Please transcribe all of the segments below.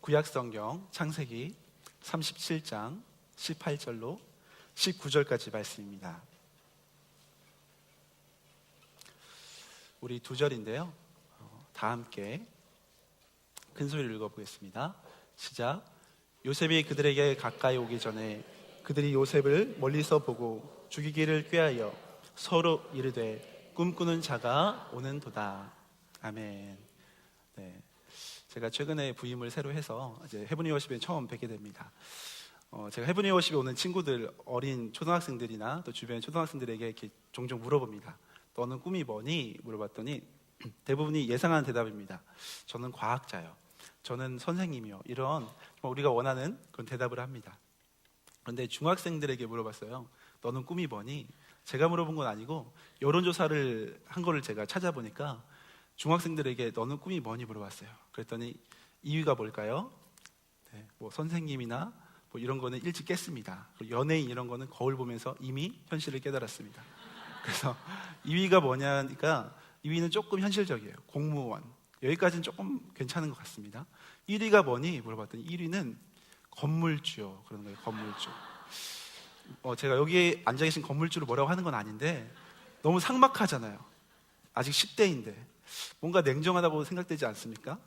구약성경 창세기 37장 18절로 19절까지 말씀입니다. 우리 두 절인데요, 다 함께 큰 소리로 읽어보겠습니다. 시작. 요셉이 그들에게 가까이 오기 전에 그들이 요셉을 멀리서 보고 죽이기를 꾀하여 서로 이르되 꿈꾸는 자가 오는도다. 아멘. 네, 제가 최근에 부임을 새로 해서 이제 헤브니 워십에 처음 뵙게 됩니다. 제가 헤브니 워십에 오는 친구들, 어린 초등학생들이나 또 주변 초등학생들에게 이렇게 종종 물어봅니다. 너는 꿈이 뭐니? 물어봤더니 대부분이 예상하는 대답입니다. 저는 과학자요, 저는 선생님이요, 이런 우리가 원하는 그런 대답을 합니다. 그런데 중학생들에게 물어봤어요. 너는 꿈이 뭐니? 제가 물어본 건 아니고 여론조사를 한 거를 제가 찾아보니까 중학생들에게 너는 꿈이 뭐니 물어봤어요. 그랬더니 2위가 뭘까요? 네, 뭐 선생님이나 뭐 이런 거는 일찍 깼습니다. 그리고 연예인 이런 거는 거울 보면서 이미 현실을 깨달았습니다. 그래서 2위가 뭐냐니까 2위는 조금 현실적이에요. 공무원. 여기까지는 조금 괜찮은 것 같습니다. 1위가 뭐니 물어봤더니 1위는 건물주요. 그런 거예요. 건물주. 제가 여기에 앉아 계신 건물주를 뭐라고 하는 건 아닌데 너무 삭막하잖아요. 아직 10대인데 뭔가 냉정하다고 생각되지 않습니까?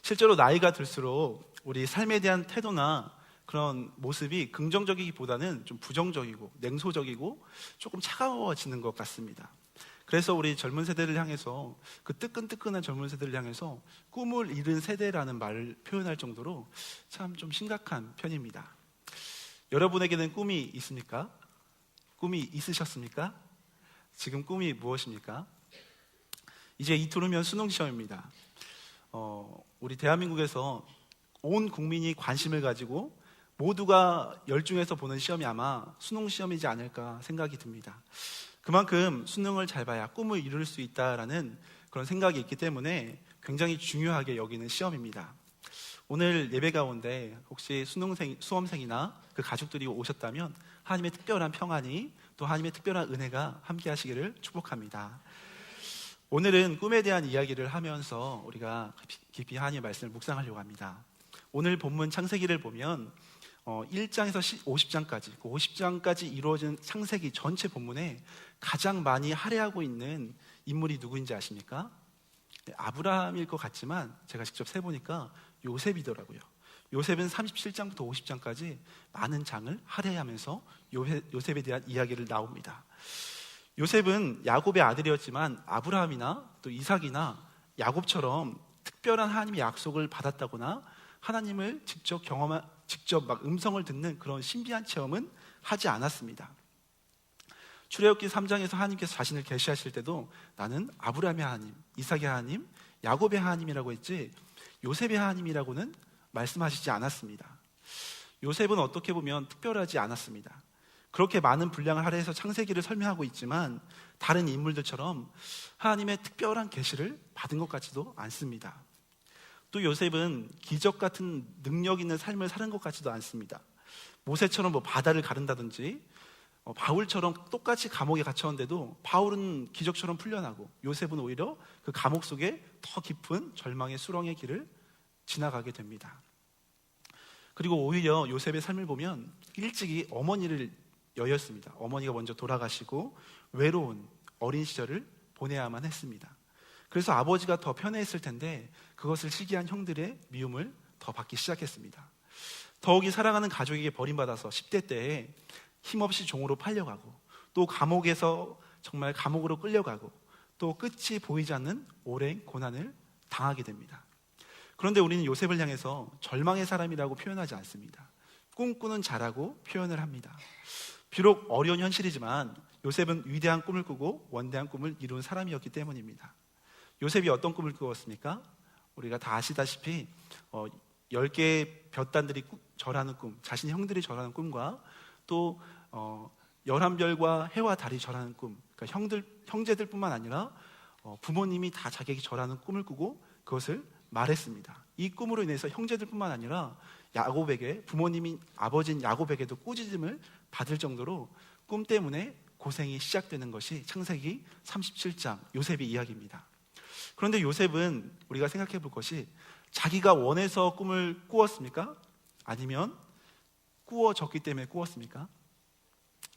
실제로 나이가 들수록 우리 삶에 대한 태도나 그런 모습이 긍정적이기보다는 좀 부정적이고 냉소적이고 조금 차가워지는 것 같습니다. 그래서 우리 젊은 세대를 향해서, 그 뜨끈뜨끈한 젊은 세대를 향해서 꿈을 잃은 세대라는 말을 표현할 정도로 참 좀 심각한 편입니다. 여러분에게는 꿈이 있습니까? 꿈이 있으셨습니까? 지금 꿈이 무엇입니까? 이제 이틀 후면 수능 시험입니다. 우리 대한민국에서 온 국민이 관심을 가지고 모두가 열중해서 보는 시험이 아마 수능 시험이지 않을까 생각이 듭니다. 그만큼 수능을 잘 봐야 꿈을 이룰 수 있다라는 그런 생각이 있기 때문에 굉장히 중요하게 여기는 시험입니다. 오늘 예배 가운데 혹시 수험생이나 그 가족들이 오셨다면 하나님의 특별한 평안이, 또 하나님의 특별한 은혜가 함께 하시기를 축복합니다. 오늘은 꿈에 대한 이야기를 하면서 우리가 깊이 하나님의 말씀을 묵상하려고 합니다. 오늘 본문 창세기를 보면 1장에서 50장까지, 그 50장까지 이루어진 창세기 전체 본문에 가장 많이 할애하고 있는 인물이 누구인지 아십니까? 네, 아브라함일 것 같지만 제가 직접 세보니까 요셉이더라고요. 요셉은 37장부터 50장까지 많은 장을 할애하면서 요셉에 대한 이야기를 나옵니다. 요셉은 야곱의 아들이었지만 아브라함이나 또 이삭이나 야곱처럼 특별한 하나님의 약속을 받았다거나 하나님을 직접 막 음성을 듣는 그런 신비한 체험은 하지 않았습니다. 출애굽기 3장에서 하나님께서 자신을 계시하실 때도 나는 아브라함의 하나님, 이삭의 하나님, 야곱의 하나님이라고 했지 요셉의 하나님이라고는 말씀하시지 않았습니다. 요셉은 어떻게 보면 특별하지 않았습니다. 그렇게 많은 분량을 할애해서 창세기를 설명하고 있지만 다른 인물들처럼 하나님의 특별한 계시를 받은 것 같지도 않습니다. 또 요셉은 기적 같은 능력 있는 삶을 사는 것 같지도 않습니다. 모세처럼 바다를 가른다든지 바울처럼 똑같이 감옥에 갇혔는데도 바울은 기적처럼 풀려나고 요셉은 오히려 그 감옥 속에 더 깊은 절망의 수렁의 길을 지나가게 됩니다. 그리고 오히려 요셉의 삶을 보면 일찍이 어머니를 여였습니다. 어머니가 먼저 돌아가시고 외로운 어린 시절을 보내야만 했습니다. 그래서 아버지가 더 편애했을 텐데 그것을 시기한 형들의 미움을 더 받기 시작했습니다. 더욱이 사랑하는 가족에게 버림받아서 10대 때에 힘없이 종으로 팔려가고 또 감옥에서 정말 감옥으로 끌려가고 또 끝이 보이지 않는 오랜 고난을 당하게 됩니다. 그런데 우리는 요셉을 향해서 절망의 사람이라고 표현하지 않습니다. 꿈꾸는 자라고 표현을 합니다. 비록 어려운 현실이지만 요셉은 위대한 꿈을 꾸고 원대한 꿈을 이룬 사람이었기 때문입니다. 요셉이 어떤 꿈을 꾸었습니까? 우리가 다 아시다시피 10개의 볕단들이 절하는 꿈, 자신의 형들이 절하는 꿈과 또 11별과 해와 달이 절하는 꿈, 그러니까 형제들뿐만 아니라 부모님이 다 자기에게 절하는 꿈을 꾸고 그것을 말했습니다. 이 꿈으로 인해서 형제들뿐만 아니라 야곱에게, 부모님인 아버지인 야곱에게도 꾸짖음을 받을 정도로 꿈 때문에 고생이 시작되는 것이 창세기 37장 요셉의 이야기입니다. 그런데 요셉은 우리가 생각해 볼 것이 자기가 원해서 꿈을 꾸었습니까? 아니면 꾸어졌기 때문에 꾸었습니까?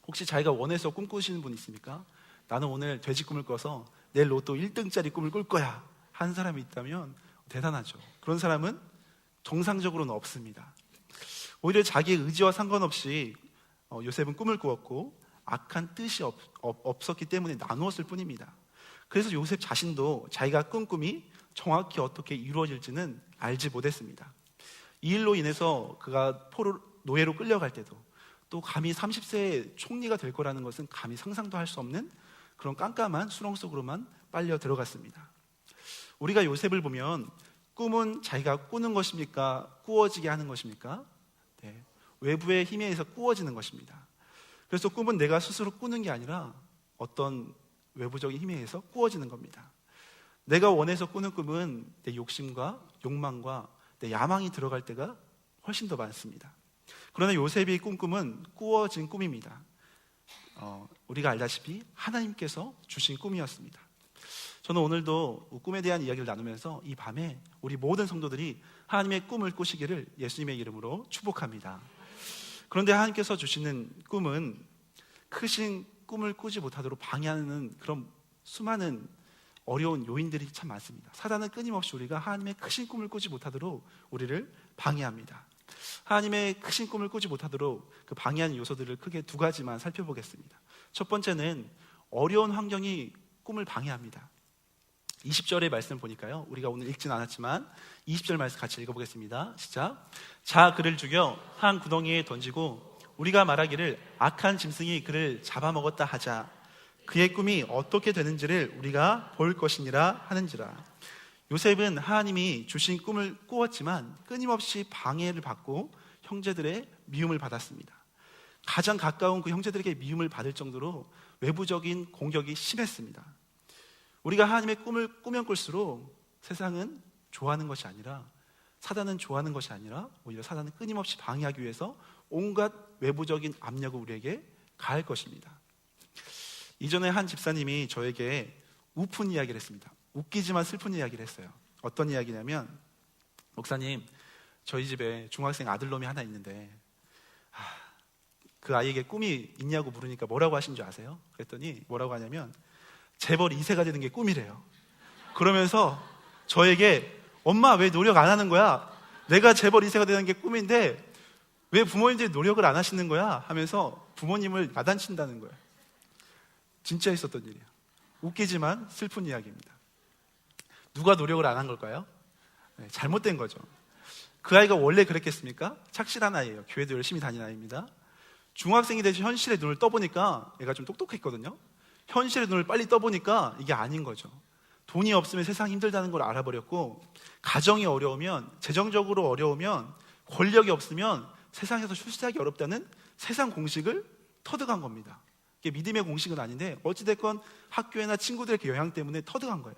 혹시 자기가 원해서 꿈꾸시는 분 있습니까? 나는 오늘 돼지 꿈을 꿔서 내일 로또 1등짜리 꿈을 꿀 거야 한 사람이 있다면 대단하죠. 그런 사람은 정상적으로는 없습니다. 오히려 자기의 의지와 상관없이 요셉은 꿈을 꾸었고 악한 뜻이 없었기 때문에 나누었을 뿐입니다. 그래서 요셉 자신도 자기가 꾼 꿈이 정확히 어떻게 이루어질지는 알지 못했습니다. 이 일로 인해서 그가 노예로 끌려갈 때도 또 감히 30세의 총리가 될 거라는 것은 감히 상상도 할 수 없는 그런 깜깜한 수렁 속으로만 빨려 들어갔습니다. 우리가 요셉을 보면 꿈은 자기가 꾸는 것입니까? 꾸어지게 하는 것입니까? 네, 외부의 힘에 의해서 꾸어지는 것입니다. 그래서 꿈은 내가 스스로 꾸는 게 아니라 어떤 외부적인 힘에 의해서 꾸어지는 겁니다. 내가 원해서 꾸는 꿈은 내 욕심과 욕망과 내 야망이 들어갈 때가 훨씬 더 많습니다. 그러나 요셉이 꾼 꿈은 꾸어진 꿈입니다. 우리가 알다시피 하나님께서 주신 꿈이었습니다. 저는 오늘도 꿈에 대한 이야기를 나누면서 이 밤에 우리 모든 성도들이 하나님의 꿈을 꾸시기를 예수님의 이름으로 축복합니다. 그런데 하나님께서 주시는 꿈은 크신 꿈을 꾸지 못하도록 방해하는 그런 수많은 어려운 요인들이 참 많습니다. 사단은 끊임없이 우리가 하나님의 크신 꿈을 꾸지 못하도록 우리를 방해합니다. 하나님의 크신 꿈을 꾸지 못하도록 그 방해하는 요소들을 크게 두 가지만 살펴보겠습니다. 첫 번째는 어려운 환경이 꿈을 방해합니다. 20절의 말씀 보니까요, 우리가 오늘 읽진 않았지만 20절 말씀 같이 읽어보겠습니다. 시작. 자, 그를 죽여 한 구덩이에 던지고 우리가 말하기를 악한 짐승이 그를 잡아먹었다 하자. 그의 꿈이 어떻게 되는지를 우리가 볼 것이니라 하는지라. 요셉은 하나님이 주신 꿈을 꾸었지만 끊임없이 방해를 받고 형제들의 미움을 받았습니다. 가장 가까운 그 형제들에게 미움을 받을 정도로 외부적인 공격이 심했습니다. 우리가 하나님의 꿈을 꾸면 꿀수록 세상은 좋아하는 것이 아니라, 사단은 좋아하는 것이 아니라 오히려 사단은 끊임없이 방해하기 위해서 온갖 외부적인 압력을 우리에게 가할 것입니다. 이전에 한 집사님이 저에게 우픈 이야기를 했습니다. 웃기지만 슬픈 이야기를 했어요. 어떤 이야기냐면, 목사님, 저희 집에 중학생 아들놈이 하나 있는데 그 아이에게 꿈이 있냐고 물으니까 뭐라고 하신 줄 아세요? 그랬더니 뭐라고 하냐면 재벌 2세가 되는 게 꿈이래요. 그러면서 저에게 엄마 왜 노력 안 하는 거야? 내가 재벌 2세가 되는 게 꿈인데 왜 부모님들이 노력을 안 하시는 거야? 하면서 부모님을 야단친다는 거예요. 진짜 있었던 일이에요. 웃기지만 슬픈 이야기입니다. 누가 노력을 안 한 걸까요? 네, 잘못된 거죠. 그 아이가 원래 그랬겠습니까? 착실한 아이예요. 교회도 열심히 다니는 아이입니다. 중학생이 돼서 현실의 눈을 떠보니까 얘가 좀 똑똑했거든요. 현실의 눈을 빨리 떠보니까 이게 아닌 거죠. 돈이 없으면 세상이 힘들다는 걸 알아버렸고, 가정이 어려우면, 재정적으로 어려우면, 권력이 없으면 세상에서 출세하기 어렵다는 세상 공식을 터득한 겁니다. 이게 믿음의 공식은 아닌데 어찌됐건 학교에나 친구들의 영향 때문에 터득한 거예요.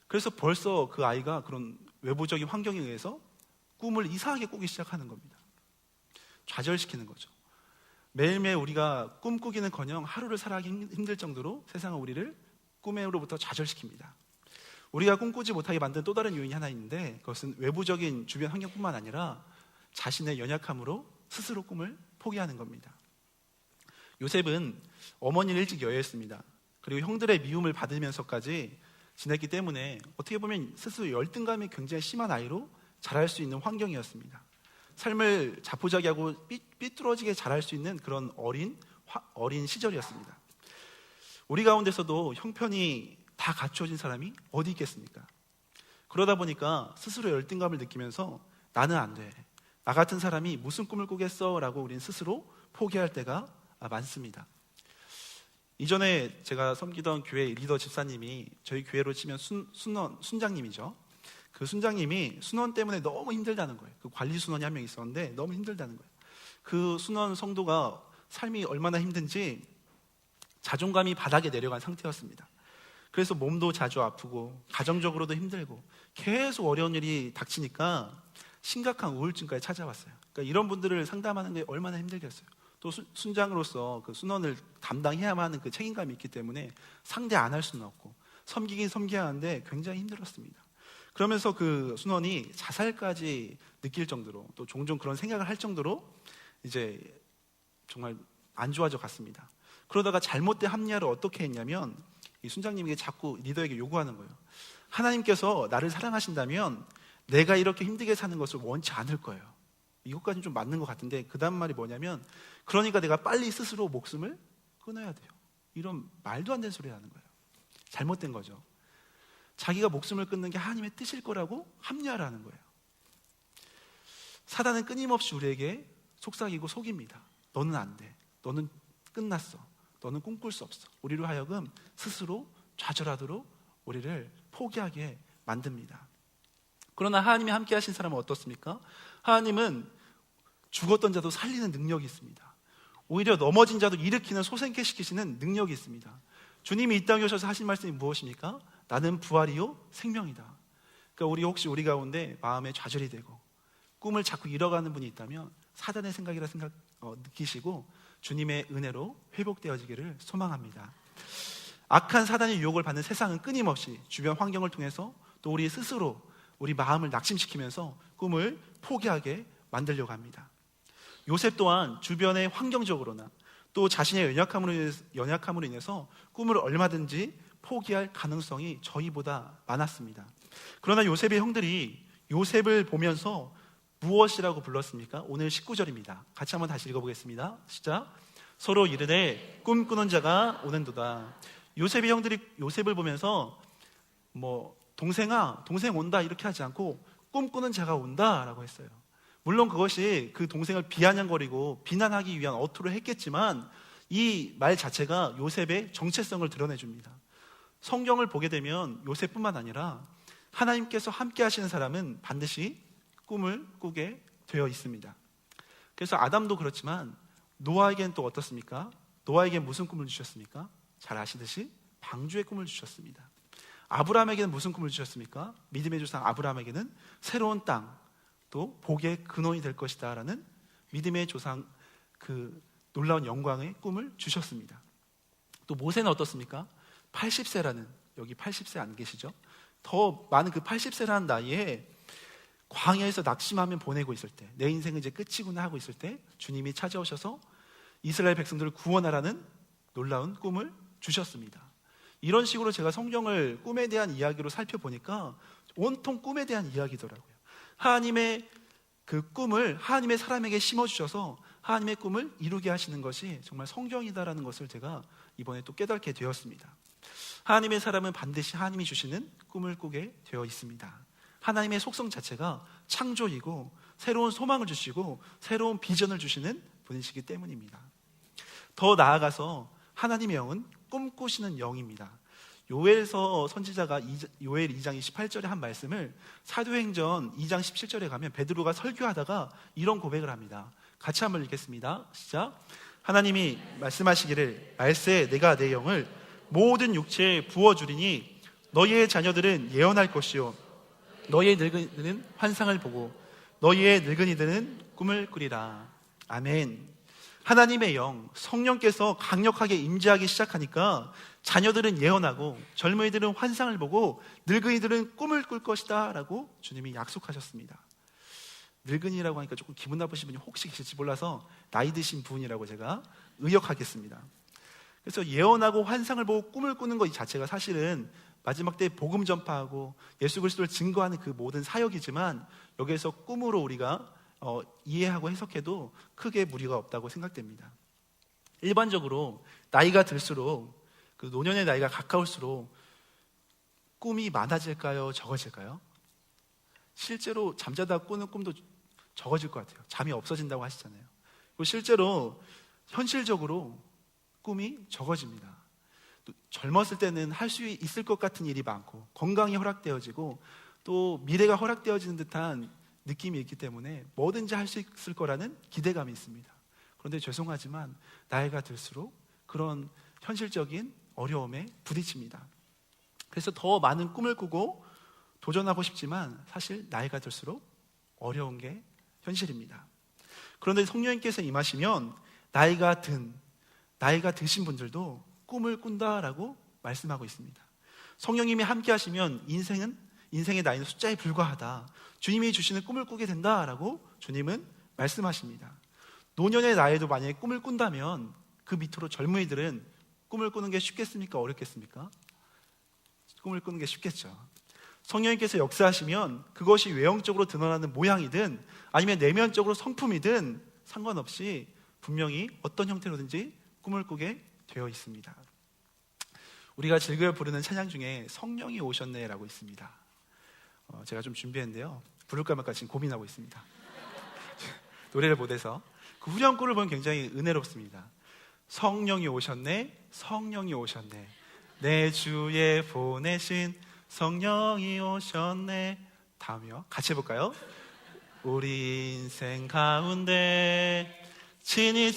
그래서 벌써 그 아이가 그런 외부적인 환경에 의해서 꿈을 이상하게 꾸기 시작하는 겁니다. 좌절시키는 거죠. 매일매일 우리가 꿈꾸기는커녕 하루를 살아가기 힘들 정도로 세상은 우리를 꿈으로부터 좌절시킵니다. 우리가 꿈꾸지 못하게 만든 또 다른 요인이 하나 있는데, 그것은 외부적인 주변 환경뿐만 아니라 자신의 연약함으로 스스로 꿈을 포기하는 겁니다. 요셉은 어머니를 일찍 여했습니다. 그리고 형들의 미움을 받으면서까지 지냈기 때문에 어떻게 보면 스스로 열등감이 굉장히 심한 아이로 자랄 수 있는 환경이었습니다. 삶을 자포자기하고 삐뚤어지게 자랄 수 있는 그런 어린 시절이었습니다. 우리 가운데서도 형편이 다 갖춰진 사람이 어디 있겠습니까? 그러다 보니까 스스로 열등감을 느끼면서 나는 안 돼, 나 같은 사람이 무슨 꿈을 꾸겠어? 라고 우린 스스로 포기할 때가 많습니다. 이전에 제가 섬기던 교회 리더 집사님이, 저희 교회로 치면 순장님이죠. 그 순장님이 순원 때문에 너무 힘들다는 거예요. 그 관리 순원이 한 명 있었는데 너무 힘들다는 거예요. 그 순원 성도가 삶이 얼마나 힘든지 자존감이 바닥에 내려간 상태였습니다. 그래서 몸도 자주 아프고 가정적으로도 힘들고 계속 어려운 일이 닥치니까 심각한 우울증까지 찾아왔어요. 그러니까 이런 분들을 상담하는 게 얼마나 힘들겠어요. 또 순장으로서 그 순원을 담당해야만 하는 그 책임감이 있기 때문에 상대 안 할 수는 없고 섬기긴 섬겨야 하는데 굉장히 힘들었습니다. 그러면서 그 순원이 자살까지 느낄 정도로, 또 종종 그런 생각을 할 정도로 이제 정말 안 좋아져 갔습니다. 그러다가 잘못된 합리화를 어떻게 했냐면, 이 순장님에게 자꾸 리더에게 요구하는 거예요. 하나님께서 나를 사랑하신다면 내가 이렇게 힘들게 사는 것을 원치 않을 거예요. 이것까지는 좀 맞는 것 같은데, 그 다음 말이 뭐냐면, 그러니까 내가 빨리 스스로 목숨을 끊어야 돼요. 이런 말도 안 되는 소리 하는 거예요. 잘못된 거죠. 자기가 목숨을 끊는 게 하나님의 뜻일 거라고 합리화를 하는 거예요. 사단은 끊임없이 우리에게 속삭이고 속입니다. 너는 안 돼. 너는 끝났어. 너는 꿈꿀 수 없어. 우리로 하여금 스스로 좌절하도록 우리를 포기하게 만듭니다. 그러나 하나님이 함께 하신 사람은 어떻습니까? 하나님은 죽었던 자도 살리는 능력이 있습니다. 오히려 넘어진 자도 일으키는, 소생케 시키시는 능력이 있습니다. 주님이 이 땅에 오셔서 하신 말씀이 무엇입니까? 나는 부활이요 생명이다. 그러니까 우리 가운데 마음에 좌절이 되고 꿈을 자꾸 잃어가는 분이 있다면 사단의 생각이라 느끼시고 주님의 은혜로 회복되어지기를 소망합니다. 악한 사단의 유혹을 받는 세상은 끊임없이 주변 환경을 통해서 또 우리 스스로 우리 마음을 낙심시키면서 꿈을 포기하게 만들려고 합니다. 요셉 또한 주변의 환경적으로나 또 자신의 연약함으로 인해서 꿈을 얼마든지 포기할 가능성이 저희보다 많았습니다. 그러나 요셉의 형들이 요셉을 보면서 무엇이라고 불렀습니까? 오늘 19절입니다. 같이 한번 다시 읽어보겠습니다. 시작. 서로 이르되 꿈꾸는 자가 오는도다. 요셉의 형들이 요셉을 보면서 동생아, 동생 온다 이렇게 하지 않고 꿈꾸는 자가 온다라고 했어요. 물론 그것이 그 동생을 비아냥거리고 비난하기 위한 어투로 했겠지만 이 말 자체가 요셉의 정체성을 드러내줍니다. 성경을 보게 되면 요셉뿐만 아니라 하나님께서 함께 하시는 사람은 반드시 꿈을 꾸게 되어 있습니다. 그래서 아담도 그렇지만 노아에겐 또 어떻습니까? 노아에겐 무슨 꿈을 주셨습니까? 잘 아시듯이 방주의 꿈을 주셨습니다. 아브라함에게는 무슨 꿈을 주셨습니까? 믿음의 조상 아브라함에게는 새로운 땅, 또 복의 근원이 될 것이다 라는 믿음의 조상 그 놀라운 영광의 꿈을 주셨습니다. 또 모세는 어떻습니까? 80세라는, 여기 80세 안 계시죠? 더 많은 그 80세라는 나이에 광야에서 낙심하며 보내고 있을 때, 내 인생은 이제 끝이구나 하고 있을 때 주님이 찾아오셔서 이스라엘 백성들을 구원하라는 놀라운 꿈을 주셨습니다. 이런 식으로 제가 성경을 꿈에 대한 이야기로 살펴보니까 온통 꿈에 대한 이야기더라고요. 하나님의 그 꿈을 하나님의 사람에게 심어주셔서 하나님의 꿈을 이루게 하시는 것이 정말 성경이다라는 것을 제가 이번에 또 깨닫게 되었습니다. 하나님의 사람은 반드시 하나님이 주시는 꿈을 꾸게 되어 있습니다. 하나님의 속성 자체가 창조이고 새로운 소망을 주시고 새로운 비전을 주시는 분이시기 때문입니다. 더 나아가서 하나님의 영은 꿈꾸시는 영입니다. 요엘서 선지자가 요엘 2장 28절에 한 말씀을 사도행전 2장 17절에 가면 베드로가 설교하다가 이런 고백을 합니다. 같이 한번 읽겠습니다. 시작. 하나님이 말씀하시기를 말세 내가 내 영을 모든 육체에 부어주리니 너희의 자녀들은 예언할 것이요 너희의 늙은이들은 환상을 보고 너희의 늙은이들은 꿈을 꾸리라. 아멘. 하나님의 영, 성령께서 강력하게 임재하기 시작하니까 자녀들은 예언하고 젊은이들은 환상을 보고 늙은이들은 꿈을 꿀 것이다 라고 주님이 약속하셨습니다. 늙은이라고 하니까 조금 기분 나쁘신 분이 혹시 계실지 몰라서 나이 드신 분이라고 제가 의역하겠습니다. 그래서 예언하고 환상을 보고 꿈을 꾸는 것 자체가 사실은 마지막 때 복음 전파하고 예수 그리스도를 증거하는 그 모든 사역이지만 여기에서 꿈으로 우리가 이해하고 해석해도 크게 무리가 없다고 생각됩니다. 일반적으로 나이가 들수록 그 노년의 나이가 가까울수록 꿈이 많아질까요? 적어질까요? 실제로 잠자다 꾸는 꿈도 적어질 것 같아요. 잠이 없어진다고 하시잖아요. 그리고 실제로 현실적으로 꿈이 적어집니다. 젊었을 때는 할 수 있을 것 같은 일이 많고 건강이 허락되어지고 또 미래가 허락되어지는 듯한 느낌이 있기 때문에 뭐든지 할 수 있을 거라는 기대감이 있습니다. 그런데 죄송하지만 나이가 들수록 그런 현실적인 어려움에 부딪힙니다. 그래서 더 많은 꿈을 꾸고 도전하고 싶지만 사실 나이가 들수록 어려운 게 현실입니다. 그런데 성령님께서 임하시면 나이가 드신 분들도 꿈을 꾼다라고 말씀하고 있습니다. 성령님이 함께 하시면 인생은 인생의 나이는 숫자에 불과하다. 주님이 주시는 꿈을 꾸게 된다라고 주님은 말씀하십니다. 노년의 나이에도 만약에 꿈을 꾼다면 그 밑으로 젊은이들은 꿈을 꾸는 게 쉽겠습니까? 어렵겠습니까? 꿈을 꾸는 게 쉽겠죠. 성령님께서 역사하시면 그것이 외형적으로 드러나는 모양이든 아니면 내면적으로 성품이든 상관없이 분명히 어떤 형태로든지 꿈을 꾸게 되어 있습니다. 우리가 즐겨 부르는 찬양 중에 성령이 오셨네라고 있습니다. 제가 좀 준비했는데요, 부를까 말까 지금 고민하고 있습니다. 노래를 못해서. 그 후렴구를 보면 굉장히 은혜롭습니다. 성령이 오셨네, 성령이 오셨네, 내 주에 보내신 성령이 오셨네. 다음이요, 같이 해볼까요? 우리 인생 가운데 친히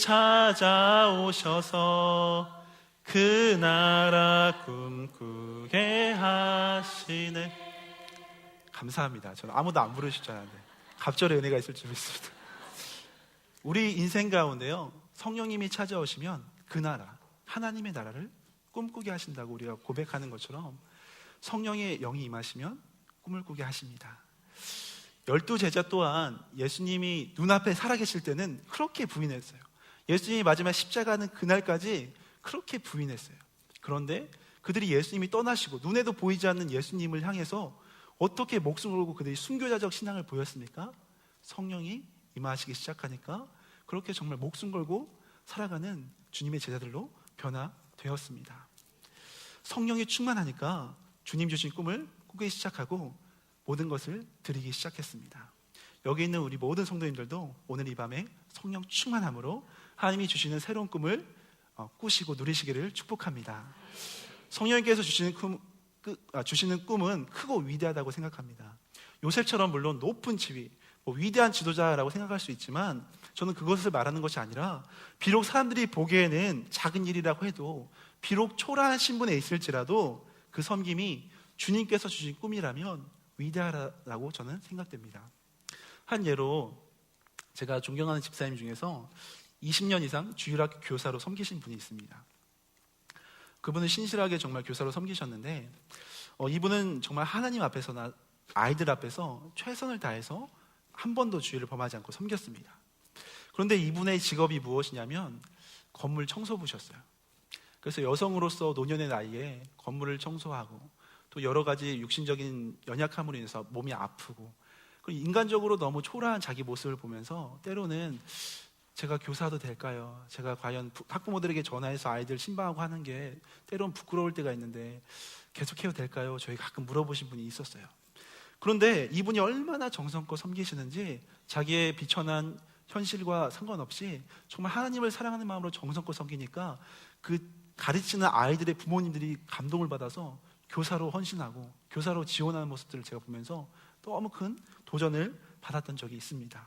찾아오셔서 그 나라 꿈꾸게 하시네. 감사합니다. 저는 아무도 안 부르실 줄 알았는데 갑절의 은혜가 있을 줄 믿습니다. 우리 인생 가운데요, 성령님이 찾아오시면 그 나라, 하나님의 나라를 꿈꾸게 하신다고 우리가 고백하는 것처럼 성령의 영이 임하시면 꿈을 꾸게 하십니다. 12제자 또한 예수님이 눈앞에 살아계실 때는 그렇게 부인했어요. 예수님이 마지막 십자가 하는 그날까지 그렇게 부인했어요. 그런데 그들이 예수님이 떠나시고 눈에도 보이지 않는 예수님을 향해서 어떻게 목숨을 걸고 그들이 순교자적 신앙을 보였습니까? 성령이 임하시기 시작하니까 그렇게 정말 목숨 걸고 살아가는 주님의 제자들로 변화되었습니다. 성령이 충만하니까 주님 주신 꿈을 꾸기 시작하고 모든 것을 드리기 시작했습니다. 여기 있는 우리 모든 성도님들도 오늘 이 밤에 성령 충만함으로 하나님이 주시는 새로운 꿈을 꾸시고 누리시기를 축복합니다. 성령님께서 주시는 꿈은 크고 위대하다고 생각합니다. 요셉처럼 물론 높은 지위, 위대한 지도자라고 생각할 수 있지만 저는 그것을 말하는 것이 아니라 비록 사람들이 보기에는 작은 일이라고 해도 비록 초라한 신분에 있을지라도 그 섬김이 주님께서 주신 꿈이라면 위대하다고 저는 생각됩니다. 한 예로 제가 존경하는 집사님 중에서 20년 이상 주일학교 교사로 섬기신 분이 있습니다. 그분은 신실하게 정말 교사로 섬기셨는데 이분은 정말 하나님 앞에서나 아이들 앞에서 최선을 다해서 한 번도 주일을 범하지 않고 섬겼습니다. 그런데 이분의 직업이 무엇이냐면 건물 청소부셨어요. 그래서 여성으로서 노년의 나이에 건물을 청소하고 또 여러 가지 육신적인 연약함으로 인해서 몸이 아프고 그리고 인간적으로 너무 초라한 자기 모습을 보면서 때로는 제가 교사도 될까요? 제가 과연 학부모들에게 전화해서 아이들 신방하고 하는 게 때로는 부끄러울 때가 있는데 계속해도 될까요? 저희 가끔 물어보신 분이 있었어요. 그런데 이분이 얼마나 정성껏 섬기시는지 자기의 비천한 현실과 상관없이 정말 하나님을 사랑하는 마음으로 정성껏 섬기니까 그 가르치는 아이들의 부모님들이 감동을 받아서 교사로 헌신하고 교사로 지원하는 모습들을 제가 보면서 너무 큰 도전을 받았던 적이 있습니다.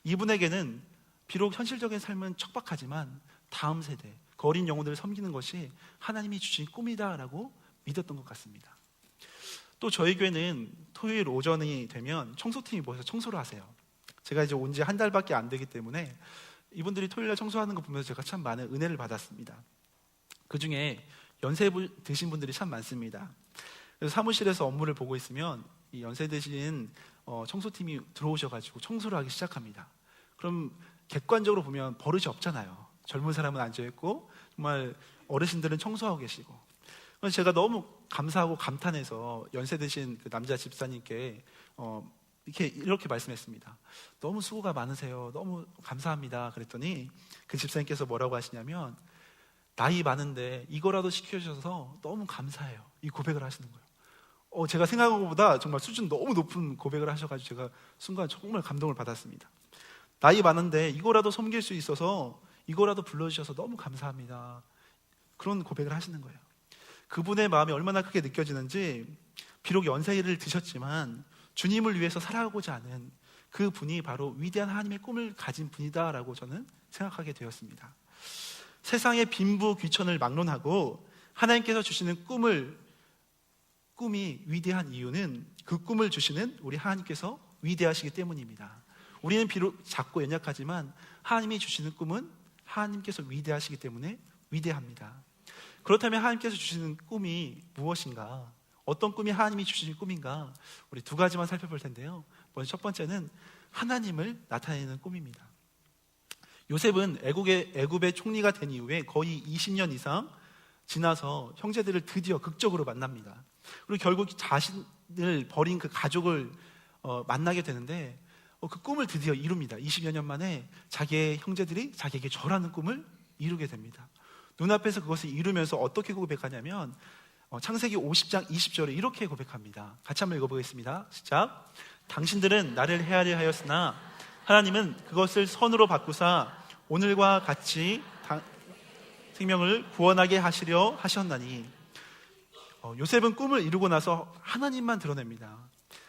이분에게는 비록 현실적인 삶은 척박하지만 다음 세대, 그 어린 영혼들을 섬기는 것이 하나님이 주신 꿈이다라고 믿었던 것 같습니다. 또 저희 교회는 토요일 오전이 되면 청소팀이 모여서 청소를 하세요. 제가 이제 온 지 한 달밖에 안 되기 때문에 이분들이 토요일날 청소하는 거 보면서 제가 참 많은 은혜를 받았습니다. 그 중에 연세 드신 분들이 참 많습니다. 그래서 사무실에서 업무를 보고 있으면 이 연세 드신 청소팀이 들어오셔가지고 청소를 하기 시작합니다. 그럼 객관적으로 보면 버릇이 없잖아요. 젊은 사람은 앉아있고 정말 어르신들은 청소하고 계시고. 그래서 제가 너무 감사하고 감탄해서 연세 드신 그 남자 집사님께 이렇게 말씀했습니다. 너무 수고가 많으세요. 너무 감사합니다. 그랬더니 그 집사님께서 뭐라고 하시냐면 나이 많은데 이거라도 시켜주셔서 너무 감사해요. 이 고백을 하시는 거예요. 제가 생각한 것보다 정말 수준 너무 높은 고백을 하셔가지고 제가 순간 정말 감동을 받았습니다. 나이 많은데 이거라도 섬길 수 있어서 이거라도 불러주셔서 너무 감사합니다. 그런 고백을 하시는 거예요. 그분의 마음이 얼마나 크게 느껴지는지 비록 연세를 드셨지만 주님을 위해서 살아가고자 하는 그 분이 바로 위대한 하나님의 꿈을 가진 분이다라고 저는 생각하게 되었습니다. 세상의 빈부 귀천을 막론하고 하나님께서 주시는 꿈이 위대한 이유는 그 꿈을 주시는 우리 하나님께서 위대하시기 때문입니다. 우리는 비록 작고 연약하지만 하나님이 주시는 꿈은 하나님께서 위대하시기 때문에 위대합니다. 그렇다면 하나님께서 주시는 꿈이 무엇인가? 어떤 꿈이 하나님이 주신 꿈인가? 우리 두 가지만 살펴볼 텐데요. 먼저 첫 번째는 하나님을 나타내는 꿈입니다. 요셉은 애굽의 총리가 된 이후에 거의 20년 이상 지나서 형제들을 드디어 극적으로 만납니다. 그리고 결국 자신을 버린 그 가족을 만나게 되는데 그 꿈을 드디어 이룹니다. 20여 년 만에 자기의 형제들이 자기에게 절하는 꿈을 이루게 됩니다. 눈앞에서 그것을 이루면서 어떻게 고백하냐면 창세기 50장 20절에 이렇게 고백합니다. 같이 한번 읽어보겠습니다. 시작. 당신들은 나를 헤아려 하였으나 하나님은 그것을 선으로 바꾸사 오늘과 같이 생명을 구원하게 하시려 하셨나니. 요셉은 꿈을 이루고 나서 하나님만 드러냅니다.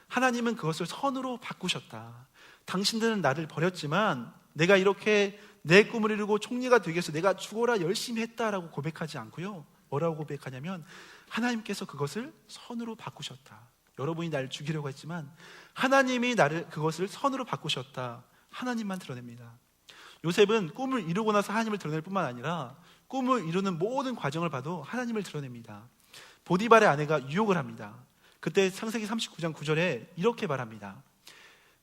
하나님은 그것을 선으로 바꾸셨다. 당신들은 나를 버렸지만 내가 이렇게 내 꿈을 이루고 총리가 되기 위해서 내가 죽어라 열심히 했다라고 고백하지 않고요, 뭐라고 고백하냐면 하나님께서 그것을 선으로 바꾸셨다. 여러분이 나를 죽이려고 했지만 하나님이 그것을 선으로 바꾸셨다. 하나님만 드러냅니다. 요셉은 꿈을 이루고 나서 하나님을 드러낼 뿐만 아니라 꿈을 이루는 모든 과정을 봐도 하나님을 드러냅니다. 보디발의 아내가 유혹을 합니다. 그때 창세기 39장 9절에 이렇게 말합니다.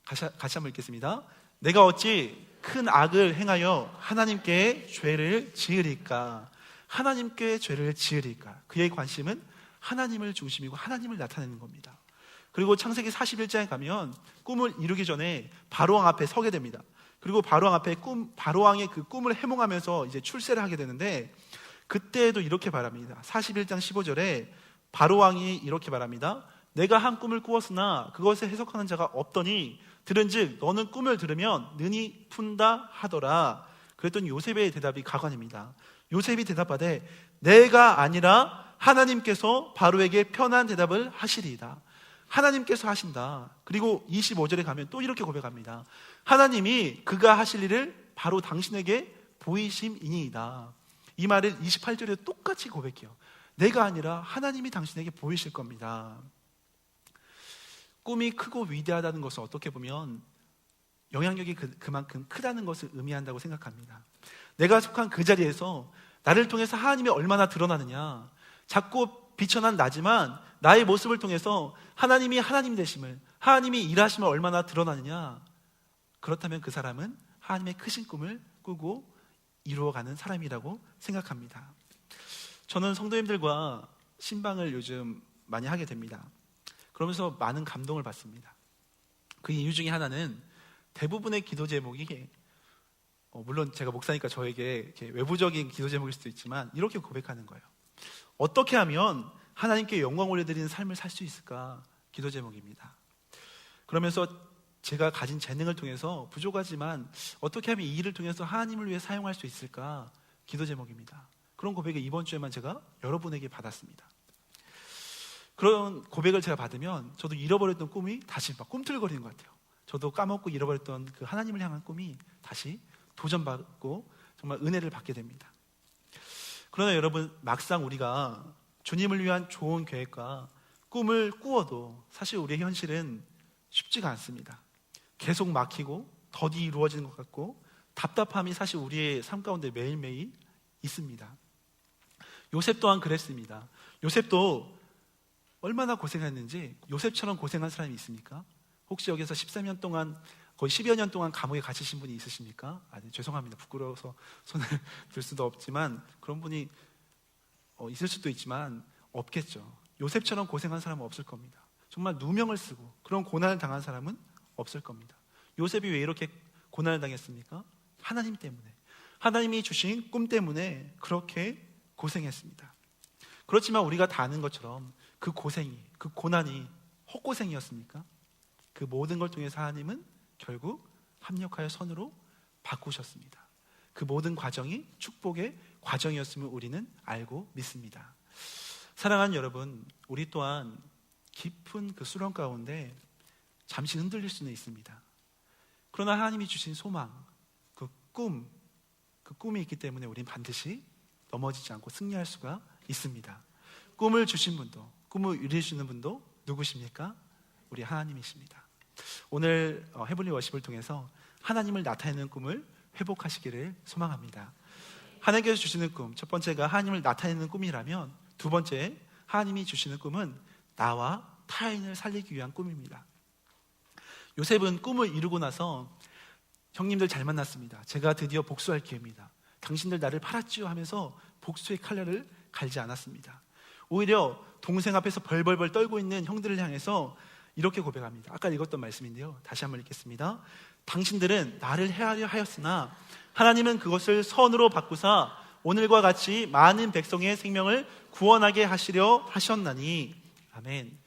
같이 한번 읽겠습니다. 내가 어찌 큰 악을 행하여 하나님께 죄를 지으리까? 하나님께 죄를 지으리까? 그의 관심은 하나님을 중심이고 하나님을 나타내는 겁니다. 그리고 창세기 41장에 가면 꿈을 이루기 전에 바로왕 앞에 서게 됩니다. 그리고 바로왕의 그 꿈을 해몽하면서 이제 출세를 하게 되는데, 그때에도 이렇게 말합니다. 41장 15절에 바로왕이 이렇게 말합니다. 내가 한 꿈을 꾸었으나 그것을 해석하는 자가 없더니 들은즉 너는 꿈을 들으면 능히 푼다 하더라. 그랬더니 요셉의 대답이 가관입니다. 요셉이 대답하되 내가 아니라 하나님께서 바로에게 편한 대답을 하시리이다. 하나님께서 하신다. 그리고 25절에 가면 또 이렇게 고백합니다. 하나님이 그가 하실 일을 바로 당신에게 보이심이니이다. 이 말을 28절에 똑같이 고백해요. 내가 아니라 하나님이 당신에게 보이실 겁니다. 꿈이 크고 위대하다는 것은 어떻게 보면 영향력이 그만큼 크다는 것을 의미한다고 생각합니다. 내가 속한 그 자리에서 나를 통해서 하나님이 얼마나 드러나느냐, 작고 비천한 나지만 나의 모습을 통해서 하나님이 하나님 되심을, 하나님이 일하심을 얼마나 드러나느냐, 그렇다면 그 사람은 하나님의 크신 꿈을 꾸고 이루어가는 사람이라고 생각합니다. 저는 성도님들과 신방을 요즘 많이 하게 됩니다. 그러면서 많은 감동을 받습니다. 그 이유 중에 하나는 대부분의 기도 제목이 물론 제가 목사니까 저에게 이렇게 외부적인 기도 제목일 수도 있지만 이렇게 고백하는 거예요. 어떻게 하면 하나님께 영광 올려드리는 삶을 살 수 있을까? 기도 제목입니다. 그러면서 제가 가진 재능을 통해서 부족하지만 어떻게 하면 이 일을 통해서 하나님을 위해 사용할 수 있을까? 기도 제목입니다. 그런 고백을 이번 주에만 제가 여러분에게 받았습니다. 그런 고백을 제가 받으면 저도 잃어버렸던 꿈이 다시 막 꿈틀거리는 것 같아요. 저도 까먹고 잃어버렸던 그 하나님을 향한 꿈이 다시 도전받고 정말 은혜를 받게 됩니다. 그러나 여러분, 막상 우리가 주님을 위한 좋은 계획과 꿈을 꾸어도 사실 우리의 현실은 쉽지가 않습니다. 계속 막히고 더디 이루어지는 것 같고 답답함이 사실 우리의 삶 가운데 매일매일 있습니다. 요셉 또한 그랬습니다. 요셉도 얼마나 고생했는지, 요셉처럼 고생한 사람이 있습니까? 혹시 여기서 13년 동안, 거의 10여 년 동안 감옥에 갇히신 분이 있으십니까? 죄송합니다. 부끄러워서 손을 들 수도 없지만 그런 분이 있을 수도 있지만 없겠죠. 요셉처럼 고생한 사람은 없을 겁니다. 정말 누명을 쓰고 그런 고난을 당한 사람은 없을 겁니다. 요셉이 왜 이렇게 고난을 당했습니까? 하나님 때문에, 하나님이 주신 꿈 때문에 그렇게 고생했습니다. 그렇지만 우리가 다 아는 것처럼 그 고생이, 그 고난이 헛고생이었습니까? 그 모든 걸 통해서 하나님은 결국 합력하여 선으로 바꾸셨습니다. 그 모든 과정이 축복의 과정이었음을 우리는 알고 믿습니다. 사랑하는 여러분, 우리 또한 깊은 그 수렁 가운데 잠시 흔들릴 수는 있습니다. 그러나 하나님이 주신 소망, 그 꿈이 있기 때문에 우리는 반드시 넘어지지 않고 승리할 수가 있습니다. 꿈을 주신 분도, 꿈을 이루시는 분도 누구십니까? 우리 하나님이십니다. 오늘 헤블리 워십을 통해서 하나님을 나타내는 꿈을 회복하시기를 소망합니다. 하나님께서 주시는 꿈, 첫 번째가 하나님을 나타내는 꿈이라면, 두 번째, 하나님이 주시는 꿈은 나와 타인을 살리기 위한 꿈입니다. 요셉은 꿈을 이루고 나서 형님들 잘 만났습니다. 제가 드디어 복수할 기회입니다. 당신들 나를 팔았지요 하면서 복수의 칼날을 갈지 않았습니다. 오히려 동생 앞에서 벌벌벌 떨고 있는 형들을 향해서 이렇게 고백합니다. 아까 읽었던 말씀인데요, 다시 한번 읽겠습니다. 당신들은 나를 해하려 하였으나 하나님은 그것을 선으로 바꾸사 오늘과 같이 많은 백성의 생명을 구원하게 하시려 하셨나니. 아멘.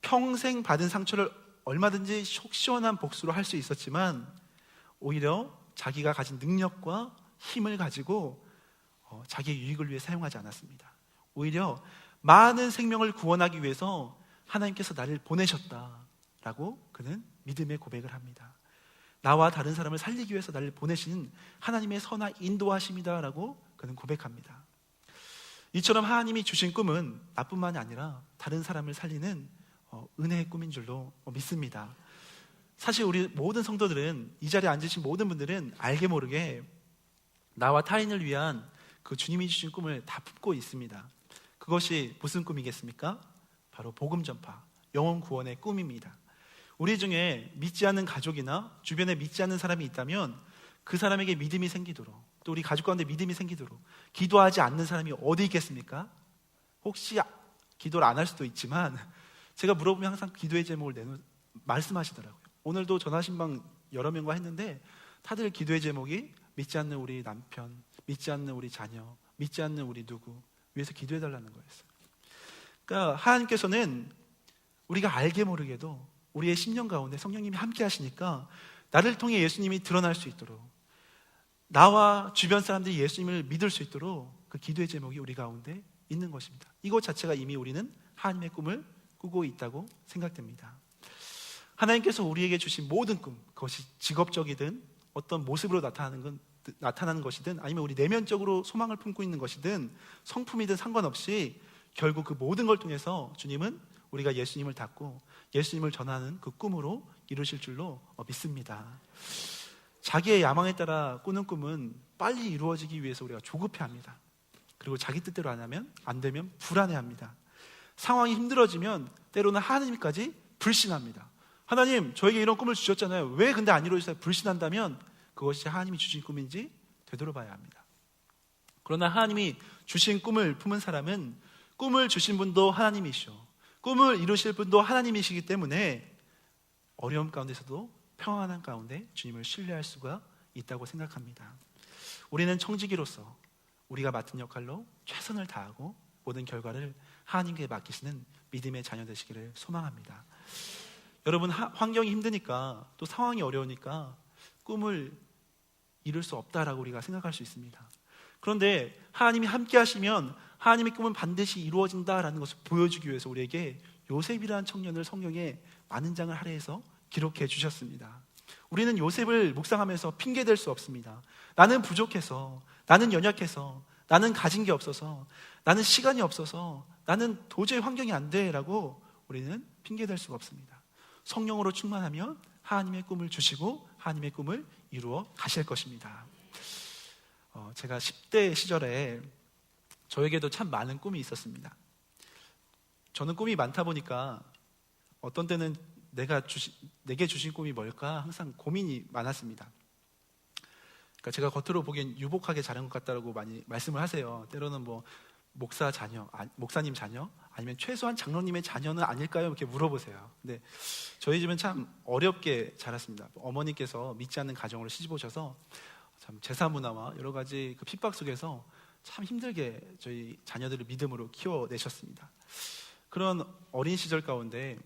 평생 받은 상처를 얼마든지 속 시원한 복수로 할 수 있었지만 오히려 자기가 가진 능력과 힘을 가지고 자기의 유익을 위해 사용하지 않았습니다. 오히려 많은 생명을 구원하기 위해서 하나님께서 나를 보내셨다라고 그는 믿음의 고백을 합니다. 나와 다른 사람을 살리기 위해서 나를 보내신 하나님의 선한 인도하심이다라고 그는 고백합니다. 이처럼 하나님이 주신 꿈은 나뿐만이 아니라 다른 사람을 살리는 은혜의 꿈인 줄로 믿습니다. 사실 우리 모든 성도들은, 이 자리에 앉으신 모든 분들은 알게 모르게 나와 타인을 위한 그 주님이 주신 꿈을 다 품고 있습니다. 그것이 무슨 꿈이겠습니까? 바로 복음 전파, 영혼 구원의 꿈입니다. 우리 중에 믿지 않는 가족이나 주변에 믿지 않는 사람이 있다면 그 사람에게 믿음이 생기도록, 또 우리 가족 가운데 믿음이 생기도록 기도하지 않는 사람이 어디 있겠습니까? 혹시 기도를 안 할 수도 있지만 제가 물어보면 항상 기도의 제목을 말씀하시더라고요. 오늘도 전화신방 여러 명과 했는데 다들 기도의 제목이 믿지 않는 우리 남편, 믿지 않는 우리 자녀, 믿지 않는 우리 누구 위해서 기도해달라는 거였어요. 그러니까 하나님께서는 우리가 알게 모르게도 우리의 심령 가운데 성령님이 함께 하시니까 나를 통해 예수님이 드러날 수 있도록, 나와 주변 사람들이 예수님을 믿을 수 있도록 그 기도의 제목이 우리 가운데 있는 것입니다. 이것 자체가 이미 우리는 하나님의 꿈을 꾸고 있다고 생각됩니다. 하나님께서 우리에게 주신 모든 꿈, 그것이 직업적이든 어떤 모습으로 나타나는 것이든 아니면 우리 내면적으로 소망을 품고 있는 것이든 성품이든 상관없이 결국 그 모든 걸 통해서 주님은 우리가 예수님을 닮고 예수님을 전하는 그 꿈으로 이루실 줄로 믿습니다. 자기의 야망에 따라 꾸는 꿈은 빨리 이루어지기 위해서 우리가 조급해합니다. 그리고 자기 뜻대로 안 되면 불안해합니다. 상황이 힘들어지면 때로는 하나님까지 불신합니다. 하나님, 저에게 이런 꿈을 주셨잖아요. 왜 근데 안 이루어져서 불신한다면 그것이 하나님이 주신 꿈인지 되돌아봐야 합니다. 그러나 하나님이 주신 꿈을 품은 사람은 꿈을 주신 분도 하나님이시오, 꿈을 이루실 분도 하나님이시기 때문에 어려움 가운데서도 평안한 가운데 주님을 신뢰할 수가 있다고 생각합니다. 우리는 청지기로서 우리가 맡은 역할로 최선을 다하고 모든 결과를 하나님께 맡기시는 믿음의 자녀 되시기를 소망합니다. 여러분, 환경이 힘드니까 또 상황이 어려우니까 꿈을 이룰 수 없다라고 우리가 생각할 수 있습니다. 그런데 하나님이 함께 하시면 하나님의 꿈은 반드시 이루어진다라는 것을 보여주기 위해서 우리에게 요셉이라는 청년을 성경에 많은 장을 할애해서 기록해 주셨습니다. 우리는 요셉을 묵상하면서 핑계댈 수 없습니다. 나는 부족해서, 나는 연약해서, 나는 가진 게 없어서, 나는 시간이 없어서, 나는 도저히 환경이 안 돼라고 우리는 핑계댈 수가 없습니다. 성령으로 충만하면 하나님의 꿈을 주시고 하나님의 꿈을 이루어 가실 것입니다. 제가 10대 시절에 저에게도 참 많은 꿈이 있었습니다. 저는 꿈이 많다 보니까 어떤 때는 내게 주신 꿈이 뭘까 항상 고민이 많았습니다. 그러니까 제가 겉으로 보기엔 유복하게 자란 것 같다고 많이 말씀을 하세요. 때로는 뭐 목사님 자녀 아니면 최소한 장로님의 자녀는 아닐까요? 이렇게 물어보세요. 근데 저희 집은 참 어렵게 자랐습니다. 어머니께서 믿지 않는 가정으로 시집 오셔서 참 제사 문화와 여러 가지 그 핍박 속에서 참 힘들게 저희 자녀들을 믿음으로 키워내셨습니다. 그런 어린 시절 가운데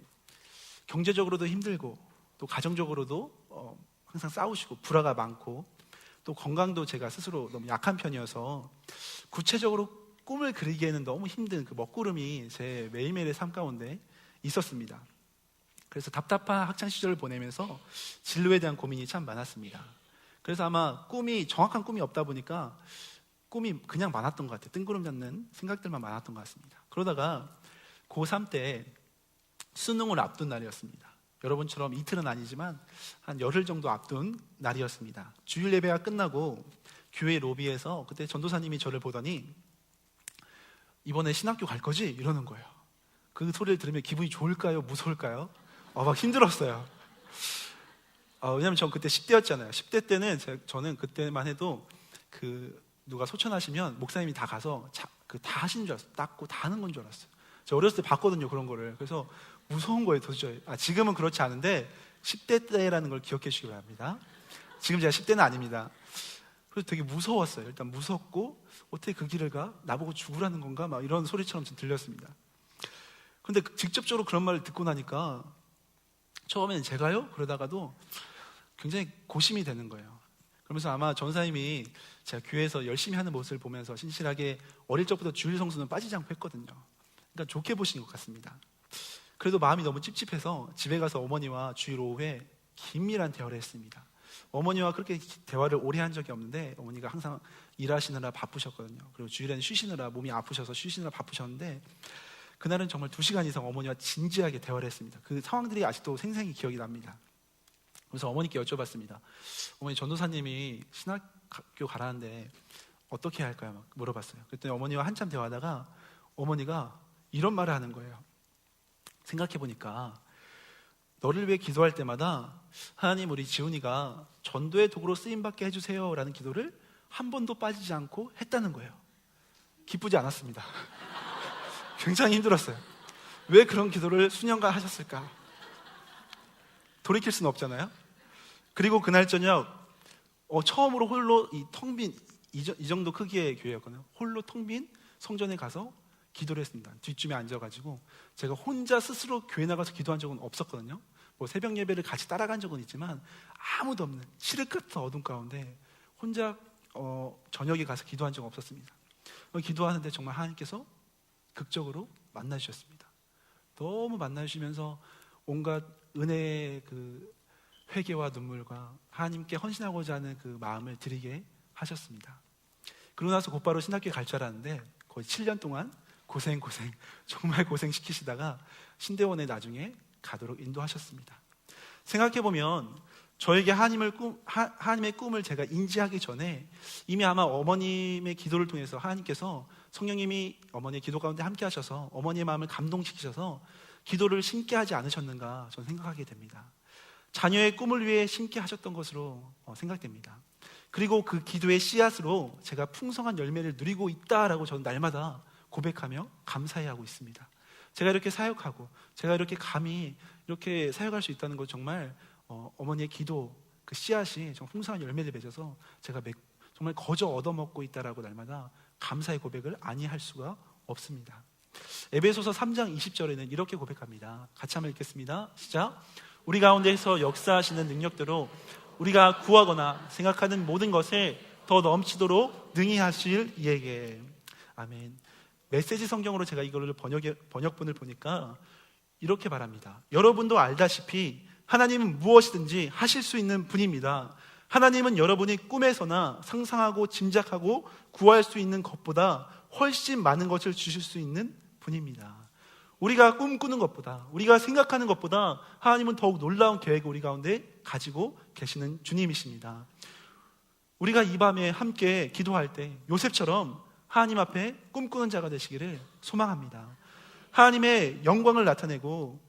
경제적으로도 힘들고 또 가정적으로도 항상 싸우시고 불화가 많고 또 건강도 제가 스스로 너무 약한 편이어서 구체적으로 꿈을 그리기에는 너무 힘든 그 먹구름이 제 매일매일의 삶 가운데 있었습니다. 그래서 답답한 학창 시절을 보내면서 진로에 대한 고민이 참 많았습니다. 그래서 아마 정확한 꿈이 없다 보니까 꿈이 그냥 많았던 것 같아요. 뜬구름 잡는 생각들만 많았던 것 같습니다. 그러다가 고3 때 수능을 앞둔 날이었습니다. 여러분처럼 이틀은 아니지만 한 열흘 정도 앞둔 날이었습니다. 주일 예배가 끝나고 교회 로비에서 그때 전도사님이 저를 보더니 이번에 신학교 갈 거지? 이러는 거예요. 그 소리를 들으면 기분이 좋을까요? 무서울까요? 막 힘들었어요. 왜냐면 전 그때 10대였잖아요. 10대 때는 저는 그때만 해도 누가 소천하시면 목사님이 다 가서 다 하시는 줄 알았어요. 닦고 다 하는 건 줄 알았어요. 제가 어렸을 때 봤거든요, 그런 거를. 그래서 무서운 거예요, 도저히. 지금은 그렇지 않은데 10대 때라는 걸 기억해 주시기 바랍니다. 지금 제가 10대는 아닙니다. 그래서 되게 무서웠어요. 일단 무섭고, 어떻게 그 길을 가? 나보고 죽으라는 건가? 막 이런 소리처럼 좀 들렸습니다. 근데 직접적으로 그런 말을 듣고 나니까 처음에는 제가요? 그러다가도 굉장히 고심이 되는 거예요. 그러면서 아마 전사님이 제가 교회에서 열심히 하는 모습을 보면서 신실하게 어릴 적부터 주일 성수는 빠지지 않고 했거든요. 그러니까 좋게 보신 것 같습니다. 그래도 마음이 너무 찝찝해서 집에 가서 어머니와 주일 오후에 긴밀한 대화를 했습니다. 어머니와 그렇게 대화를 오래 한 적이 없는데 어머니가 항상 일하시느라 바쁘셨거든요. 그리고 주일에는 쉬시느라 몸이 아프셔서 쉬시느라 바쁘셨는데 그날은 정말 2시간 이상 어머니와 진지하게 대화를 했습니다. 그 상황들이 아직도 생생히 기억이 납니다. 그래서 어머니께 여쭤봤습니다. 어머니, 전도사님이 신학교 가라는데 어떻게 해야 할까요? 막 물어봤어요. 그랬더니 어머니와 한참 대화하다가 어머니가 이런 말을 하는 거예요. 생각해보니까 너를 위해 기도할 때마다 하나님, 우리 지훈이가 전도의 도구로 쓰임받게 해주세요 라는 기도를 한 번도 빠지지 않고 했다는 거예요. 기쁘지 않았습니다. 굉장히 힘들었어요. 왜 그런 기도를 수년간 하셨을까? 돌이킬 수는 없잖아요. 그리고 그날 저녁 처음으로 홀로 텅 빈 이 정도 크기의 교회였거든요. 홀로 텅 빈 성전에 가서 기도를 했습니다. 뒷쯤에 앉아가지고 제가 혼자 스스로 교회 나가서 기도한 적은 없었거든요. 뭐 새벽 예배를 같이 따라간 적은 있지만 아무도 없는 칠흑 같은 어둠 가운데 혼자 저녁에 가서 기도한 적은 없었습니다. 기도하는데 정말 하나님께서 극적으로 만나주셨습니다. 너무 만나주시면서 온갖 은혜의 회개와 눈물과 하나님께 헌신하고자 하는 그 마음을 드리게 하셨습니다. 그러고 나서 곧바로 신학교에 갈 줄 알았는데 거의 7년 동안 고생 정말 고생시키시다가 신대원에 나중에 가도록 인도하셨습니다. 생각해보면 저에게 하나님의 꿈을 제가 인지하기 전에 이미 아마 어머님의 기도를 통해서 하나님께서 성령님이 어머니의 기도 가운데 함께 하셔서 어머니의 마음을 감동시키셔서 기도를 심게 하지 않으셨는가 저는 생각하게 됩니다. 자녀의 꿈을 위해 심게 하셨던 것으로 생각됩니다. 그리고 그 기도의 씨앗으로 제가 풍성한 열매를 누리고 있다라고 저는 날마다 고백하며 감사해하고 있습니다. 제가 이렇게 사역하고 제가 이렇게 감히 이렇게 사역할 수 있다는 것 정말 어머니의 기도 그 씨앗이 정말 풍성한 열매를 맺어서 제가 정말 거저 얻어먹고 있다라고 날마다 감사의 고백을 아니할 수가 없습니다. 에베소서 3장 20절에는 이렇게 고백합니다. 같이 한번 읽겠습니다. 시작. 우리 가운데서 역사하시는 능력대로 우리가 구하거나 생각하는 모든 것을 더 넘치도록 능히 하실 이에게. 아멘. 메시지 성경으로 제가 이거를 번역본을 보니까 이렇게 말합니다. 여러분도 알다시피 하나님은 무엇이든지 하실 수 있는 분입니다. 하나님은 여러분이 꿈에서나 상상하고 짐작하고 구할 수 있는 것보다 훨씬 많은 것을 주실 수 있는 분입니다. 우리가 꿈꾸는 것보다, 우리가 생각하는 것보다 하나님은 더욱 놀라운 계획을 우리 가운데 가지고 계시는 주님이십니다. 우리가 이 밤에 함께 기도할 때 요셉처럼 하나님 앞에 꿈꾸는 자가 되시기를 소망합니다. 하나님의 영광을 나타내고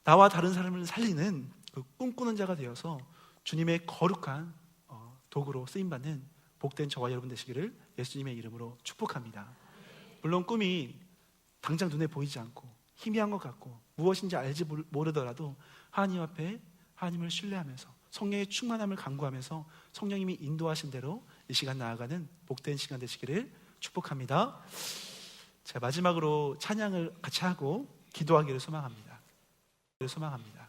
나와 다른 사람을 살리는 그 꿈꾸는 자가 되어서 주님의 거룩한 도구로 쓰임받는 복된 저와 여러분 되시기를 예수님의 이름으로 축복합니다. 물론 꿈이 당장 눈에 보이지 않고 희미한 것 같고 무엇인지 알지 모르더라도 하나님 앞에 하나님을 신뢰하면서 성령의 충만함을 간구하면서 성령님이 인도하신 대로 이 시간 나아가는 복된 시간 되시기를 축복합니다. 자, 마지막으로 찬양을 같이 하고 기도하기를 소망합니다. 소망합니다.